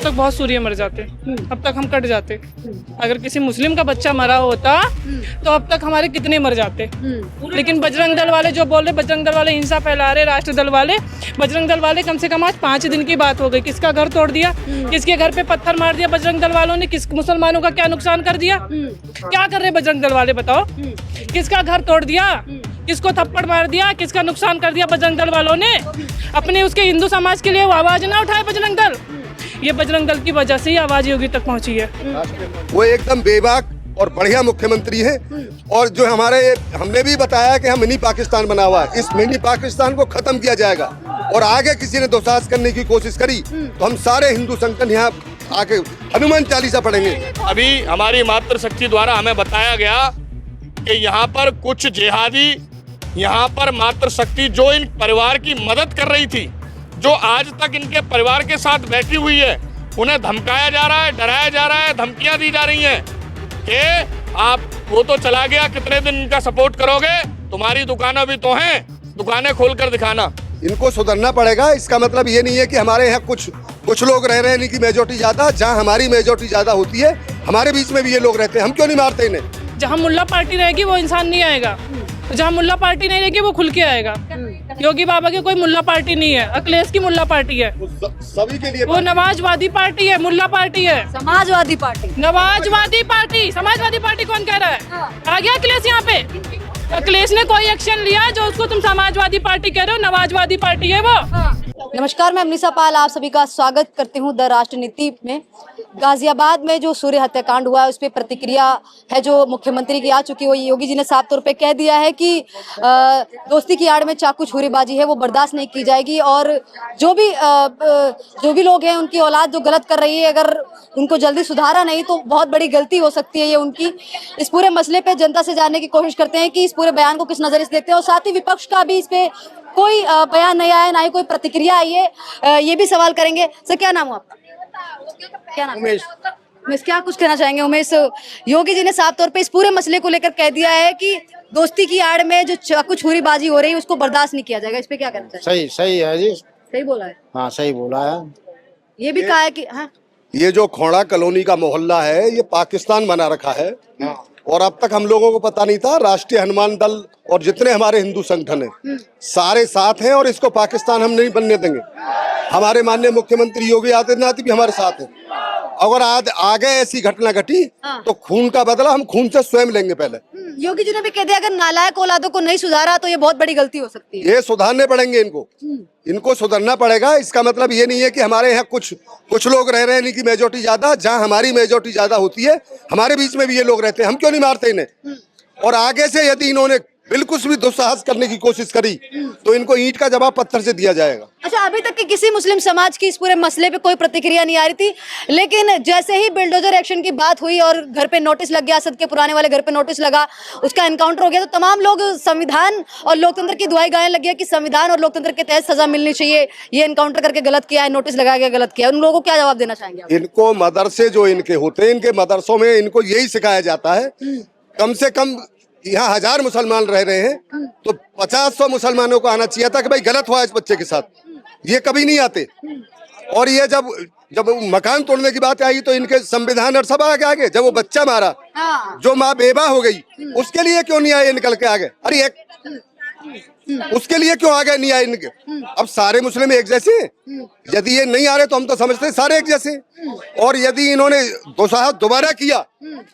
तक बहुत सूर्य मर जाते, अब तक हम कट जाते। अगर किसी मुस्लिम का बच्चा मरा होता तो अब तक हमारे कितने मर जाते। लेकिन बजरंग दल वाले जो बोल रहे, बजरंग दल वाले हिंसा फैला रहे, राष्ट्र दल वाले, बजरंग दल वाले कम से कम आज 5 दिन की बात हो गई। किसका घर तोड़ दिया, किसके घर पे पत्थर मार दिया बजरंग दल वालों ने, किस मुसलमानों का क्या नुकसान कर दिया, क्या कर रहे बजरंग दल वाले बताओ। किसका घर तोड़ दिया, किसको थप्पड़ मार दिया, किसका नुकसान कर दिया बजरंग दल वालों ने। अपने उसके हिंदू समाज के लिए वो आवाज ना उठाए बजरंग दल। ये बजरंग दल की वजह से ही आवाज योगी तक पहुंची है। वो एकदम बेबाक और बढ़िया मुख्यमंत्री है। और जो हमने भी बताया कि हम मिनी पाकिस्तान बना हुआ है, इस मिनी पाकिस्तान को खत्म किया जाएगा। और आगे किसी ने दुस्साहस करने की कोशिश करी तो हम सारे हिंदू संगठन यहाँ आके हनुमान चालीसा पढ़ेंगे। अभी हमारी मातृशक्ति द्वारा हमें बताया गया कि यहाँ पर कुछ जिहादी, यहाँ पर मातृशक्ति जो इन परिवार की मदद कर रही थी, जो आज तक इनके परिवार के साथ बैठी हुई है, उन्हें धमकाया जा रहा है, डराया जा रहा है, धमकियां दी जा रही हैं कि आप वो तो चला गया, कितने दिन इनका सपोर्ट करोगे, तुम्हारी दुकानें भी तो हैं, दुकानें खोल कर दिखाना। इनको सुधरना पड़ेगा। इसका मतलब ये नहीं है कि हमारे यहाँ कुछ लोग रह रहे हैं, इनकी मेजोरिटी ज्यादा। जहाँ हमारी मेजोरिटी ज्यादा होती है, हमारे बीच में भी ये लोग रहते हैं, हम क्यों नहीं मारते इन्हें। जहाँ मुल्ला पार्टी रहेगी वो इंसान नहीं आएगा, जहाँ मुल्ला पार्टी नहीं रहेगी वो खुल के आएगा। योगी बाबा की कोई मुल्ला पार्टी नहीं है, अखिलेश की मुल्ला पार्टी है। सभी के लिए वो नवाजवादी पार्टी है, मुल्ला पार्टी है, समाजवादी पार्टी। नवाजवादी पार्टी, समाजवादी पार्टी कौन कह रहा है? आ गया अखिलेश यहाँ पे। अखिलेश ने कोई एक्शन लिया जो उसको तुम समाजवादी पार्टी कह रहे हो? नवाजवादी पार्टी है वो। नमस्कार, मैं अमनीसा पाल आप सभी का स्वागत करती हूँ द राष्ट्रनीति में। गाजियाबाद में जो सूर्य हत्याकांड हुआ है उस पर प्रतिक्रिया है जो मुख्यमंत्री की आ चुकी है। योगी जी ने साफ तौर पे कह दिया है कि दोस्ती की आड़ में चाकू छुरीबाजी है वो बर्दाश्त नहीं की जाएगी। और जो भी लोग हैं, उनकी औलाद जो गलत कर रही है, अगर उनको जल्दी सुधारा नहीं तो बहुत बड़ी गलती हो सकती है ये उनकी। इस पूरे मसले पे जनता से जानने की कोशिश करते हैं कि इस पूरे बयान को किस नजरिए से देखते हैं। और साथ ही विपक्ष का भी इस पे कोई बयान नहीं आया, ना ही कोई प्रतिक्रिया आई है, ये भी सवाल करेंगे। सर, क्या नाम है आपका? क्या नाम? उमेश। क्या कुछ कहना चाहेंगे उमेश? योगी जी ने साफ तौर पे इस पूरे मसले को लेकर कह दिया है कि दोस्ती की आड़ में जो चाकू छुरीबाजी हो रही है उसको बर्दाश्त नहीं किया जाएगा। इस पे क्या कहना चाहिए? सही है जी, सही बोला है। हाँ सही बोला है। ये भी कहा है कि हाँ, ये जो खोड़ा कॉलोनी का मोहल्ला है ये पाकिस्तान बना रखा है। और अब तक हम लोगों को पता नहीं था। राष्ट्रीय हनुमान दल और जितने हमारे हिंदू संगठन हैं सारे साथ हैं और इसको पाकिस्तान हम नहीं बनने देंगे। हमारे माननीय मुख्यमंत्री योगी आदित्यनाथ भी हमारे साथ हैं। अगर आज आगे ऐसी घटना घटी तो खून का बदला हम खून से स्वयं लेंगे। पहले योगी जी ने भी कह दिया अगर नालायक औलादों को नहीं सुधारा तो ये बहुत बड़ी गलती हो सकती है। ये सुधारने पड़ेंगे इनको सुधरना पड़ेगा। इसका मतलब ये नहीं है कि हमारे यहाँ कुछ लोग रह रहे हैं, इनकी मेजोरिटी ज्यादा। जहाँ हमारी मेजोरिटी ज्यादा होती है, हमारे बीच में भी ये लोग रहते हैं, हम क्यों नहीं मारते इन्हें। और आगे से यदि इन्होंने बिल्कुल भी दुस्साहस करने की कोशिश करी तो इनको ईंट का जवाब पत्थर से दिया जाएगा। अच्छा, अभी तक की किसी मुस्लिम समाज की इस पूरे मसले पे कोई प्रतिक्रिया नहीं आ रही थी, लेकिन जैसे ही बिल्डोजर एक्शन की बात हुई और घर पे नोटिस लग गया, असद के पुराने वाले घर पे नोटिस लगा, उसका एनकाउंटर हो गया, तो तमाम लोग संविधान और लोकतंत्र की दुआई गाने लग गया कि संविधान और लोकतंत्र के तहत सजा मिलनी चाहिए। ये एनकाउंटर करके गलत किया है, नोटिस लगाया गया गलत किया। उन लोगों को क्या जवाब देना चाहेंगे आप? इनको मदरसे जो इनके होते हैं, इनके मदरसों में इनको यही सिखाया जाता है। कम से कम यहाँ 1000 मुसलमान रह रहे हैं तो 50-100 मुसलमानों को आना चाहिए था कि भाई गलत हुआ इस बच्चे के साथ। ये कभी नहीं आते। और ये जब मकान तोड़ने की बात आई तो इनके संविधान और सब आगे जब वो बच्चा मारा, जो माँ बेवा हो गई, उसके लिए क्यों नहीं आए निकल के आगे? अरे उसके लिए क्यों आगे नहीं आए इनके? अब सारे मुस्लिम एक जैसे हैं। यदि ये नहीं आ रहे तो हम तो समझते हैं सारे एक जैसे हैं। और यदि इन्होंने दुस्साहस दोबारा किया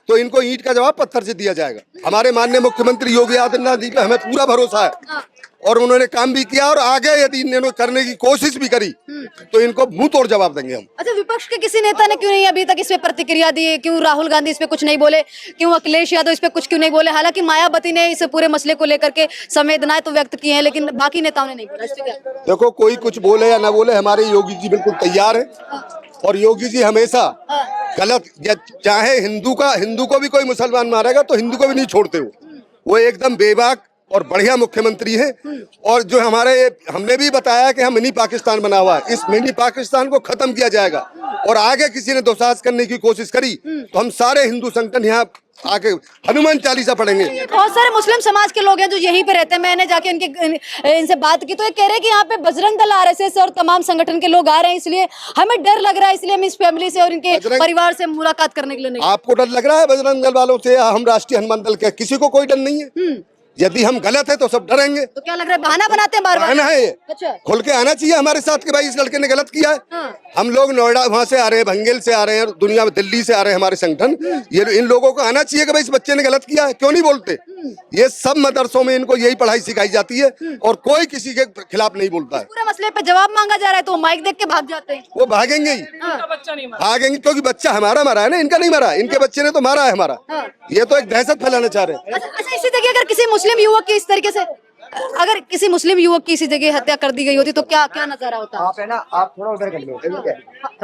तो इनको ईंट का जवाब पत्थर से दिया जाएगा। हमारे माननीय मुख्यमंत्री योगी आदित्यनाथ जी पे हमें पूरा भरोसा है और उन्होंने काम भी किया। और आगे यदि इन्होंने करने की कोशिश भी करी तो इनको मुंह तोड़ जवाब देंगे हम। अच्छा, विपक्ष के किसी नेता ने क्यों नहीं अभी तक इस पे प्रतिक्रिया दी? क्यों राहुल गांधी इस पे कुछ नहीं बोले? क्यों अखिलेश यादव इस पे कुछ क्यों नहीं बोले? हालांकि मायावती ने इस पूरे मसले को लेकर के संवेदनाएं तो व्यक्त की हैं, लेकिन बाकी नेताओं ने नहीं बोला। इस पे क्या? देखो, कोई कुछ बोले या ना बोले, हमारे योगी जी बिल्कुल तैयार है। और योगी जी हमेशा गलत, चाहे हिंदू को भी कोई मुसलमान मारेगा तो हिंदू को भी नहीं छोड़ते। वो एकदम बेबाक और बढ़िया मुख्यमंत्री है। और जो हमने भी बताया कि हम मिनी पाकिस्तान बना हुआ है, इस मिनी पाकिस्तान को खत्म किया जाएगा। और आगे किसी ने दुस्साहस करने की कोशिश करी तो हम सारे हिंदू संगठन यहाँ आके हनुमान चालीसा पढ़ेंगे। बहुत सारे मुस्लिम समाज के लोग हैं जो यहीं पे रहते हैं। मैंने जाके इनसे बात की तो ये कह रहे हैं कि यहाँ पे बजरंग दल, आरएसएस और तमाम संगठन के लोग आ रहे हैं, इसलिए हमें डर लग रहा है, इसलिए हम इस फैमिली से और इनके परिवार से मुलाकात करने के लिए नहीं। आपको डर लग रहा है बजरंग दल वालों से? हम राष्ट्रीय हनुमान दल के, किसी को कोई डर नहीं है। यदि हम गलत है तो सब डरेंगे। तो क्या लग रहा है, बहाना बनाते हैं बार बार? बहाना है ये। अच्छा, खुल के आना चाहिए हमारे साथ कि भाई इस लड़के ने गलत किया है। हाँ। हम लोग नोएडा वहां से आ रहे हैं, भंगेल से आ रहे हैं, दुनिया में दिल्ली से आ रहे हैं हमारे संगठन। ये इन लोगों को आना चाहिए कि भाई इस बच्चे ने गलत किया है, क्यों नहीं बोलते? ये सब मदरसों में इनको यही पढ़ाई सिखाई जाती है और कोई किसी के खिलाफ नहीं बोलता है। पूरे मसले पे जवाब मांगा जा रहा है तो माइक देख के भाग जाते हैं। वो भागेंगे ही, उनका बच्चा नहीं मारा। भागेंगे क्योंकि बच्चा हमारा मरा है ना, इनका नहीं मरा। इनके बच्चे ने तो मारा है हमारा। ये तो एक दहशत फैलाना चाह रहे हैं। अच्छा, इसी जगह अगर किसी मुस्लिम युवक की इस तरीके से, अगर किसी मुस्लिम युवक की इसी जगह हत्या कर दी गई होती तो क्या क्या नजारा होता? आप है ना, आप थोड़ा उधर कर लो, कर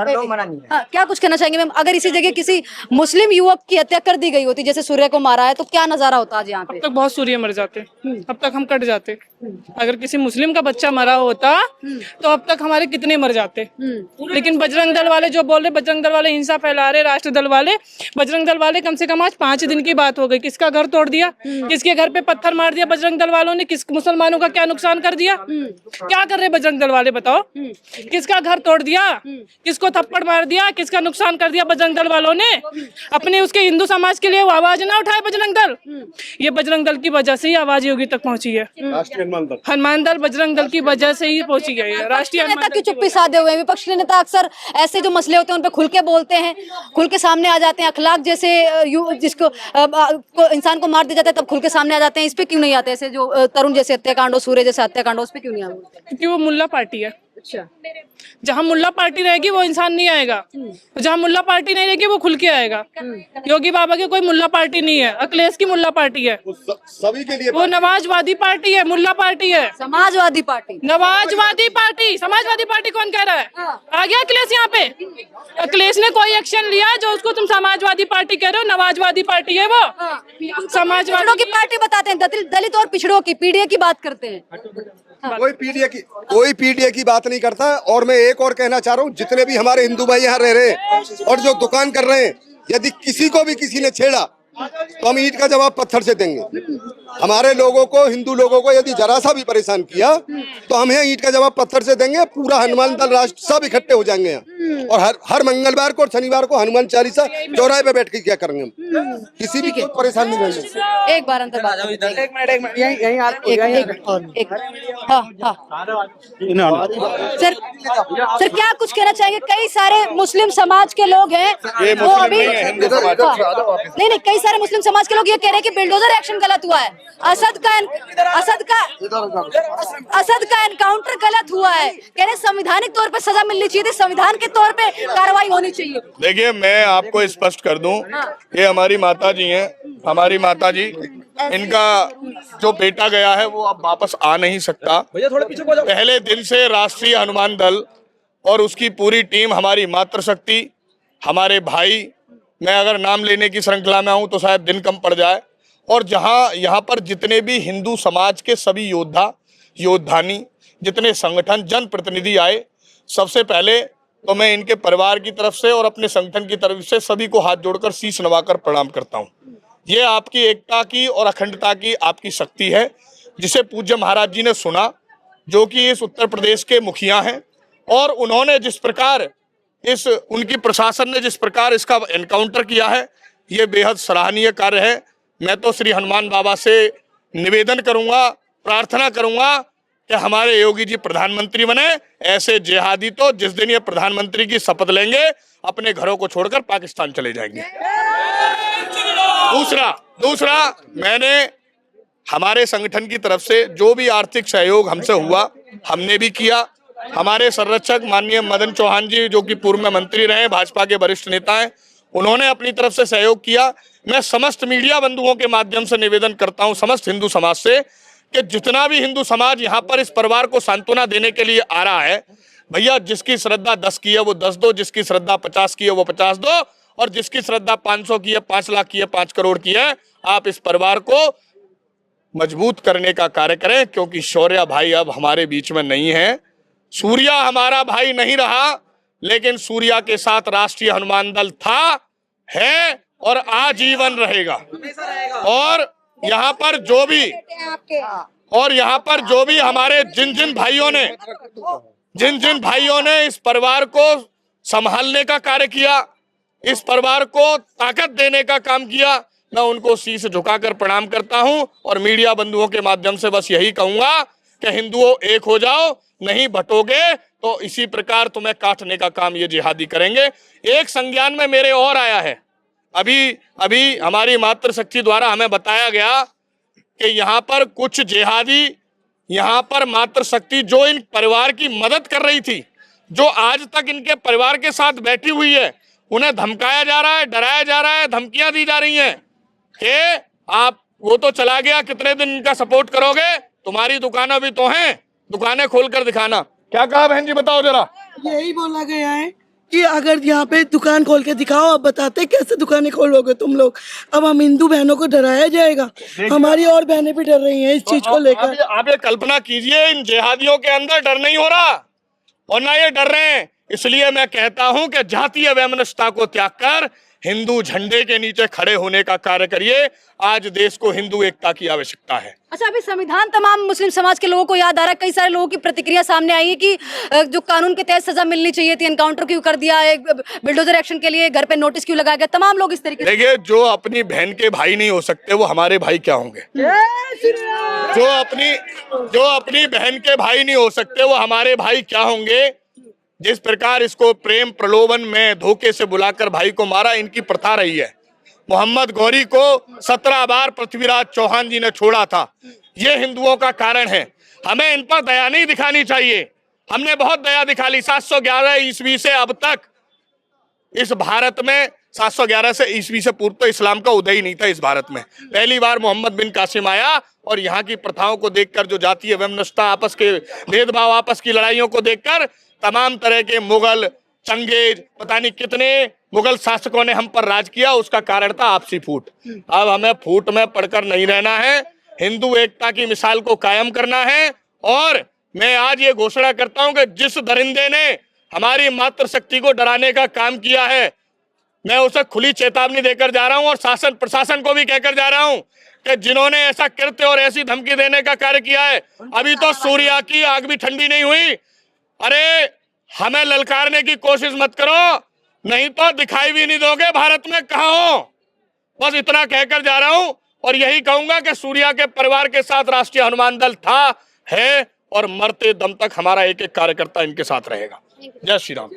लो, मना नहीं है। हाँ, क्या कुछ कहना चाहेंगे मैम? अगर इसी जगह किसी मुस्लिम युवक की हत्या कर दी गई होती, जैसे सूर्य को मारा है, तो क्या नजारा होता आज यहाँ पे? अब तक बहुत सूर्य मर जाते, अब तक हम कट जाते। अगर किसी मुस्लिम का बच्चा मरा होता तो अब तक हमारे कितने मर जाते। लेकिन बजरंग दल वाले जो बोल रहे, बजरंग दल वाले हिंसा फैला रहे, राष्ट्र दल वाले, बजरंग दल वाले कम से कम आज 5 दिन की बात हो गई। किसका घर तोड़ दिया, किसके घर पे पत्थर मार दिया बजरंग दल वालों ने, किस मुसलमानों का क्या नुकसान कर दिया? क्या कर रहे बजरंग दल वाले बताओ? किसका घर तोड़ दिया, किसको थप्पड़ मार दिया, किसका नुकसान कर दिया बजरंग दल वालों ने? अपने उसके हिंदू समाज के लिए वो आवाज ना उठाए बजरंग दल। ये बजरंग दल की वजह से ही आवाज योगी तक पहुंची है। हनुमान दल बजरंग दल की वजह से ही पहुंची गई है। राष्ट्रीय नेता की चुप्पी साधे हुए हैं। विपक्ष के नेता अक्सर ऐसे जो मसले होते हैं उन पे खुल के बोलते हैं, खुल के सामने आ जाते हैं। अखलाक जैसे जिसको इंसान को मार दिया जाता है तब खुल के सामने आ जाते हैं। इस पे क्यों नहीं आते? ऐसे जो तरुण जैसे हत्याकांड हो, सूर्य जैसे हत्याकांड हो, उस पे क्यों नहीं आते? क्योंकि वो मुल्ला पार्टी है। अच्छा, जहाँ मुल्ला पार्टी रहेगी वो इंसान नहीं आएगा, जहाँ मुल्ला पार्टी नहीं रहेगी वो खुल के आएगा। योगी बाबा की कोई मुल्ला पार्टी नहीं है, अखिलेश की मुल्ला पार्टी है। सभी के लिए वो नवाजवादी पार्टी है, मुल्ला पार्टी है। समाजवादी पार्टी, नवाजवादी पार्टी, समाजवादी पार्टी कौन कह रहा है? आ गया अखिलेश यहाँ पे। अखिलेश ने कोई एक्शन लिया जो उसको तुम समाजवादी पार्टी कह रहे हो? नवाजवादी पार्टी है वो, समाजवादी पिछड़ों की पार्टी बताते हैं, दलित और पिछड़ों की, पीडीए की बात करते हैं। कोई पीडीए की बात नहीं करता। और मैं एक और कहना चाह रहा हूँ, जितने भी हमारे हिंदू भाई यहाँ रह रहे हैं और जो दुकान कर रहे हैं, यदि किसी को भी किसी ने छेड़ा तो हम ईंट का जवाब पत्थर से देंगे। हमारे लोगों को, हिंदू लोगों को यदि जरा सा भी परेशान किया तो हम यहाँ ईंट का जवाब पत्थर से देंगे। पूरा हनुमान दल राष्ट्र सब इकट्ठे हो जाएंगे यहाँ और हर मंगलवार को और शनिवार को हनुमान चालीसा चौराहे पे बैठ के क्या करेंगे हम। किसी भी को परेशान नहीं रहेंगे। एक बार अंदर बात, एक मिनट, यहीं सर क्या कुछ कहना चाहेंगे? कई सारे मुस्लिम समाज के लोग हैं वो अभी नहीं, कई सारे मुस्लिम समाज के लोग ये कह रहे हैं कि बिल्डोजर एक्शन गलत हुआ है, असद का एनकाउंटर गलत हुआ है। कह रहे संवैधानिक तौर पे सजा मिलनी चाहिए थी, संविधान के तौर पे कार्रवाई होनी चाहिए। देखिए, मैं आपको स्पष्ट कर दूं, ये हमारी माता जी हैं, हमारी माता जी, इनका जो बेटा गया है वो अब वापस आ नहीं सकता। पहले दिन से राष्ट्रीय हनुमान दल और उसकी पूरी टीम, हमारी मातृशक्ति, हमारे भाई, मैं अगर नाम लेने की श्रृंखला में हूं तो शायद दिन कम पड़ जाए, और जहां यहाँ पर जितने भी हिंदू समाज के सभी योद्धा, योद्धानी, जितने संगठन, जनप्रतिनिधि आए, सबसे पहले तो मैं इनके परिवार की तरफ से और अपने संगठन की तरफ से सभी को हाथ जोड़कर शीश नवाकर प्रणाम करता हूं। ये आपकी एकता की और अखंडता की आपकी शक्ति है, जिसे पूज्य महाराज जी ने सुना, जो कि इस उत्तर प्रदेश के मुखिया हैं, और उन्होंने जिस प्रकार उनकी प्रशासन ने जिस प्रकार इसका एनकाउंटर किया है, ये बेहद सराहनीय कार्य है। मैं तो श्री हनुमान बाबा से निवेदन करूंगा, प्रार्थना करूंगा कि हमारे योगी जी प्रधानमंत्री बने। ऐसे जिहादी तो जिस दिन ये प्रधानमंत्री की शपथ लेंगे अपने घरों को छोड़कर पाकिस्तान चले जाएंगे। दूसरा मैंने हमारे संगठन की तरफ से जो भी आर्थिक सहयोग हमसे हुआ हमने भी किया। हमारे संरक्षक माननीय मदन चौहान जी, जो कि पूर्व में मंत्री रहे, भाजपा के वरिष्ठ नेता हैं, उन्होंने अपनी तरफ से सहयोग किया। मैं समस्त मीडिया बंधुओं के माध्यम से निवेदन करता हूं, समस्त हिंदू समाज से, कि जितना भी हिंदू समाज यहाँ पर इस परिवार को सांत्वना देने के लिए आ रहा है, भैया जिसकी श्रद्धा 10 की है वो 10 दो, जिसकी श्रद्धा 50 की है वो 50 दो, और जिसकी श्रद्धा 500 की है, 5 लाख की है, 5 करोड़ की है, आप इस परिवार को मजबूत करने का कार्य करें। क्योंकि शौर्य भाई अब हमारे बीच में नहीं है, सूर्या हमारा भाई नहीं रहा, लेकिन सूर्या के साथ राष्ट्रीय हनुमान दल था, है और आजीवन रहेगा। और यहाँ पर जो भी हमारे जिन जिन भाइयों ने इस परिवार को संभालने का कार्य किया, इस परिवार को ताकत देने का काम किया, मैं उनको शीश झुकाकर प्रणाम करता हूं। और मीडिया बंधुओं के माध्यम से बस यही कहूंगा कि हिंदुओं एक हो जाओ, नहीं बटोगे तो इसी प्रकार तुम्हें काटने का काम ये जिहादी करेंगे। एक संज्ञान में मेरे और आया है, अभी हमारी मातृशक्ति द्वारा हमें बताया गया कि यहाँ पर कुछ जिहादी, यहाँ पर मातृशक्ति जो इन परिवार की मदद कर रही थी, जो आज तक इनके परिवार के साथ बैठी हुई है, उन्हें धमकाया जा रहा है, डराया जा रहा है, धमकियां दी जा रही हैं कि आप वो तो चला गया, कितने दिन इनका सपोर्ट करोगे, तुम्हारी दुकानें भी तो हैं, दुकानें खोलकर दिखाना। क्या कहा बहन जी, बताओ जरा। यही बोला गया है कि अगर यहाँ पे दुकान खोल के दिखाओ। अब बताते कैसे दुकानें खोलोगे तुम लोग। अब हम हिंदू बहनों को डराया जाएगा, हमारी और बहनें भी डर रही हैं इस चीज को लेकर। आप ये कल्पना कीजिए, इन जिहादियों के अंदर डर नहीं हो रहा और ना ये डर रहे हैं। इसलिए मैं कहता हूं कि जातीय वैमनस्यता को त्याग कर हिंदू झंडे के नीचे खड़े होने का कार्य करिए। आज देश को हिंदू एकता की आवश्यकता है। अच्छा, अभी संविधान तमाम मुस्लिम समाज के लोगों को याद आ रहा है। कई सारे लोगों की प्रतिक्रिया सामने आई है कि जो कानून के तहत सजा मिलनी चाहिए थी, एनकाउंटर क्यों कर दिया है, बिल्डोजर एक्शन के लिए घर पे नोटिस क्यों लगाया गया, तमाम लोग इस तरीके से। देखिए, जो अपनी बहन के भाई नहीं हो सकते वो हमारे भाई क्या होंगे। जो अपनी बहन के भाई नहीं हो सकते वो हमारे भाई क्या होंगे। जिस प्रकार इसको प्रेम प्रलोभन में धोखे से बुलाकर भाई को मारा, इनकी प्रथा रही है। मोहम्मद गौरी को 17 बार पृथ्वीराज चौहान जी ने छोड़ा था। ये हिंदुओं का कारण है। हमें इन पर दया नहीं दिखानी चाहिए। हमने बहुत दया दिखा ली। 711 ईस्वी से अब तक इस भारत में, 711 से ईस्वी से पूर्व तो इस्लाम का उदय ही नहीं था इस भारत में। पहली बार मोहम्मद बिन कासिम आया और यहाँ की प्रथाओं को देखकर, जो जातीय वैमनस्यता, आपस के भेदभाव, आपस की लड़ाइयों को देखकर तमाम तरह के मुगल, चंगेज, पता नहीं कितने मुगल शासकों ने हम पर राज किया। उसका कारण था आपसी फूट। अब हमें फूट में पड़कर नहीं रहना है, हिंदू एकता की मिसाल को कायम करना है। और मैं आज ये घोषणा करता हूं कि जिस दरिंदे ने हमारी मातृशक्ति को डराने का काम किया है, मैं उसे खुली चेतावनी देकर जा रहा हूं और शासन प्रशासन को भी कहकर जा रहा हूं कि जिन्होंने ऐसा कृत्य और ऐसी धमकी देने का कार्य किया है, अभी तो सूर्या की आग भी ठंडी नहीं हुई। अरे हमें ललकारने की कोशिश मत करो, नहीं तो दिखाई भी नहीं दोगे भारत में कहाँ हो। बस इतना कहकर जा रहा हूं और यही कहूंगा कि सूर्या के परिवार के साथ राष्ट्रीय हनुमान दल था, है और मरते दम तक हमारा एक एक कार्यकर्ता इनके साथ रहेगा। जय श्री राम।